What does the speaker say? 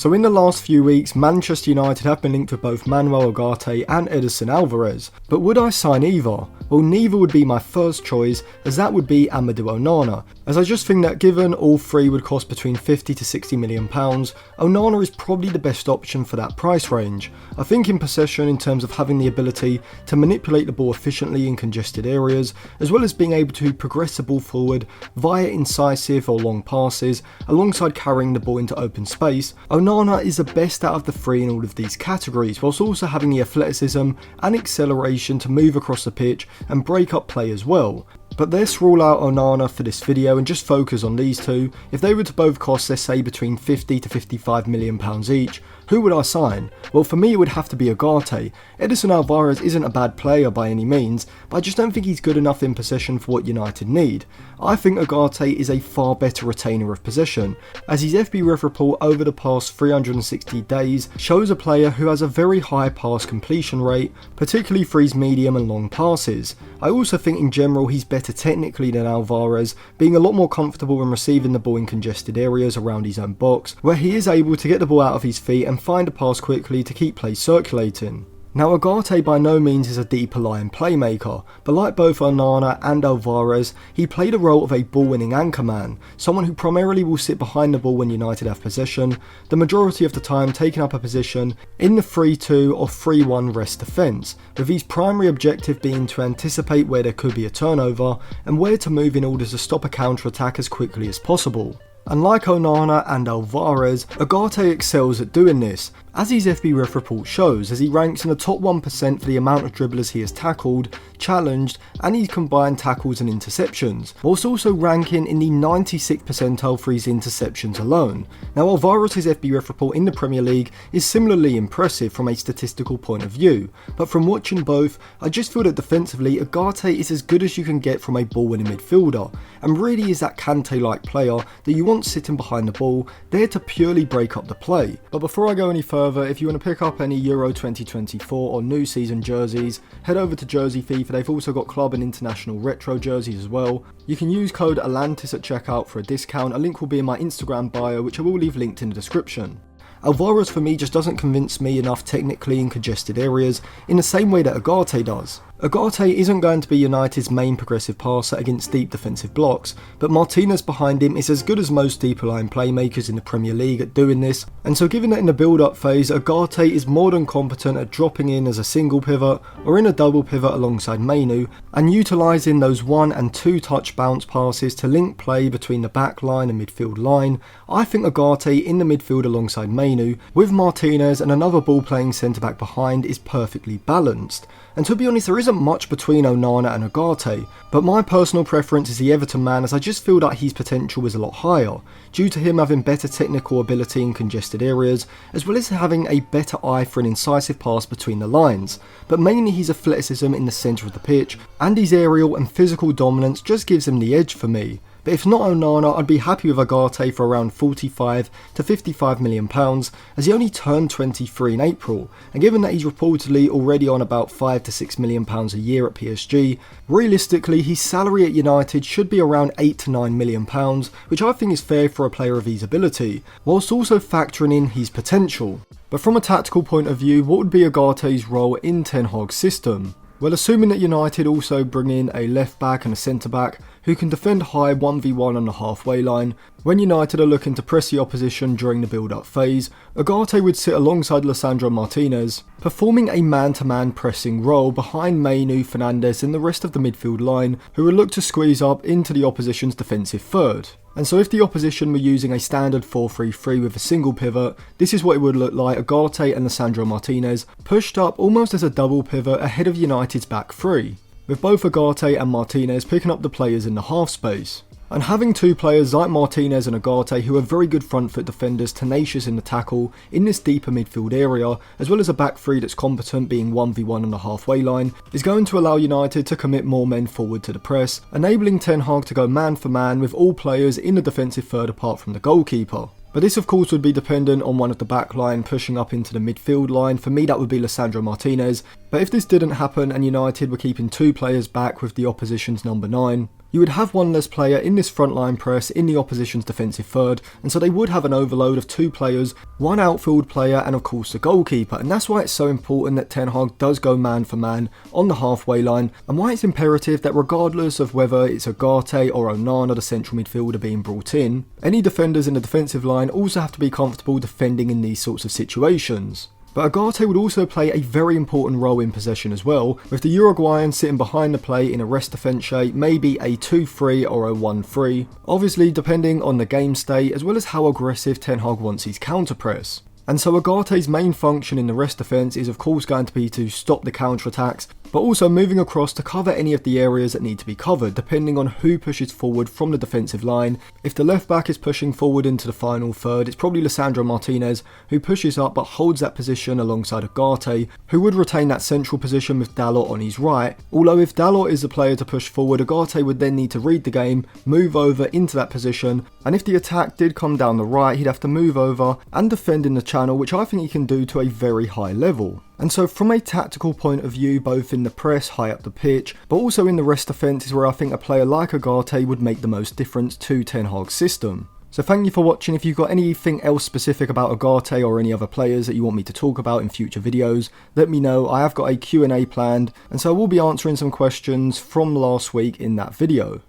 So in the last few weeks, Manchester United have been linked with both Manuel Ugarte and Edison Alvarez, but would I sign either? Well, neither would be my first choice, as that would be Amadou Onana, as I just think that given all three would cost between 50 to 60 million pounds, Onana is probably the best option for that price range. I think in possession in terms of having the ability to manipulate the ball efficiently in congested areas, as well as being able to progress the ball forward via incisive or long passes, alongside carrying the ball into open space, Onana is the best out of the three in all of these categories, whilst also having the athleticism and acceleration to move across the pitch and break up play as well. But let's rule out Onana for this video and just focus on these two. If they were to both cost, let's say, between 50 to 55 million pounds each, who would I sign? Well, for me it would have to be Ugarte. Edison Alvarez isn't a bad player by any means, but I just don't think he's good enough in possession for what United need. I think Ugarte is a far better retainer of possession, as his FB Ref report over the past 360 days shows a player who has a very high pass completion rate, particularly for his medium and long passes. I also think in general he's better technically than Alvarez, being a lot more comfortable in receiving the ball in congested areas around his own box, where he is able to get the ball out of his feet and find a pass quickly to keep play circulating. Now, Ugarte by no means is a deeper lying playmaker, but like both Onana and Alvarez, he played a role of a ball-winning anchorman, someone who primarily will sit behind the ball when United have possession, the majority of the time taking up a position in the 3-2 or 3-1 rest defence, with his primary objective being to anticipate where there could be a turnover and where to move in order to stop a counter-attack as quickly as possible. Unlike Onana and Alvarez, Ugarte excels at doing this, as his FB Ref report shows, as he ranks in the top 1% for the amount of dribblers he has tackled, challenged, and his combined tackles and interceptions, whilst also ranking in the 96th percentile for his interceptions alone. Now, Alvarez's FB Ref report in the Premier League is similarly impressive from a statistical point of view, but from watching both, I just feel that defensively, Ugarte is as good as you can get from a ball-winning midfielder, and really is that Kante-like player that you want sitting behind the ball, there to purely break up the play. But before I go any further, if you want to pick up any Euro 2024 or new season jerseys, head over to Jersey FIFA. They've also got club and international retro jerseys as well. You can use code Atlantis at checkout for a discount. A link will be in my Instagram bio, which I will leave linked in the description. Alvarez for me just doesn't convince me enough technically in congested areas in the same way that Ugarte does. Ugarte isn't going to be United's main progressive passer against deep defensive blocks, but Martinez behind him is as good as most deeper line playmakers in the Premier League at doing this, and so given that in the build-up phase Ugarte is more than competent at dropping in as a single pivot or in a double pivot alongside Mainu, and utilising those 1 and 2 touch bounce passes to link play between the back line and midfield line, I think Ugarte in the midfield alongside Mainu, with Martinez and another ball playing centre back behind, is perfectly balanced. And to be honest, there isn't much between Onana and Ugarte, but my personal preference is the Everton man, as I just feel that his potential is a lot higher, due to him having better technical ability in congested areas, as well as having a better eye for an incisive pass between the lines, but mainly his athleticism in the centre of the pitch, and his aerial and physical dominance just gives him the edge for me. But if not Onana, I'd be happy with Ugarte for around 45 to 55 million pounds, as he only turned 23 in April, and given that he's reportedly already on about 5 to 6 million pounds a year at PSG, realistically his salary at United should be around 8 to 9 million pounds, which I think is fair for a player of his ability, whilst also factoring in his potential. But from a tactical point of view, what would be Ugarte's role in Ten Hag's system? Well, assuming that United also bring in a left back and a centre back who can defend high 1v1 on the halfway line, when United are looking to press the opposition during the build-up phase, Ugarte would sit alongside Lisandro Martinez, performing a man-to-man pressing role behind Mainu, Fernandes and the rest of the midfield line, who would look to squeeze up into the opposition's defensive third. And so if the opposition were using a standard 4-3-3 with a single pivot, this is what it would look like: Ugarte and Lisandro Martinez pushed up almost as a double pivot ahead of United's back three, with both Ugarte and Martinez picking up the players in the half space. And having two players like Martinez and Ugarte who are very good front foot defenders, tenacious in the tackle in this deeper midfield area, as well as a back three that's competent being 1v1 on the halfway line, is going to allow United to commit more men forward to the press, enabling Ten Hag to go man for man with all players in the defensive third apart from the goalkeeper. But this of course would be dependent on one of the back line pushing up into the midfield line. For me that would be Lisandro Martinez, but if this didn't happen and United were keeping two players back with the opposition's number 9, you would have one less player in this frontline press in the opposition's defensive third, and so they would have an overload of 2 players, 1 outfield player and of course the goalkeeper, and that's why it's so important that Ten Hag does go man for man on the halfway line, and why it's imperative that regardless of whether it's Ugarte or Onana, the central midfielder, being brought in, any defenders in the defensive line also have to be comfortable defending in these sorts of situations. But Ugarte would also play a very important role in possession as well, with the Uruguayan sitting behind the play in a rest defence shape, maybe a 2-3 or a 1-3, obviously depending on the game state as well as how aggressive Ten Hag wants his counter press. And so Ugarte's main function in the rest defence is of course going to be to stop the counter-attacks, but also moving across to cover any of the areas that need to be covered, depending on who pushes forward from the defensive line. If the left back is pushing forward into the final third, it's probably Lisandro Martinez, who pushes up but holds that position alongside Ugarte, who would retain that central position with Dalot on his right. Although if Dalot is the player to push forward, Ugarte would then need to read the game, move over into that position, and if the attack did come down the right, he'd have to move over and defend in the channel, which I think he can do to a very high level. And so from a tactical point of view, both in the press, high up the pitch, but also in the rest defence is where I think a player like Ugarte would make the most difference to Ten Hag's system. So thank you for watching. If you've got anything else specific about Ugarte or any other players that you want me to talk about in future videos, let me know. I have got a Q&A planned, and so I will be answering some questions from last week in that video.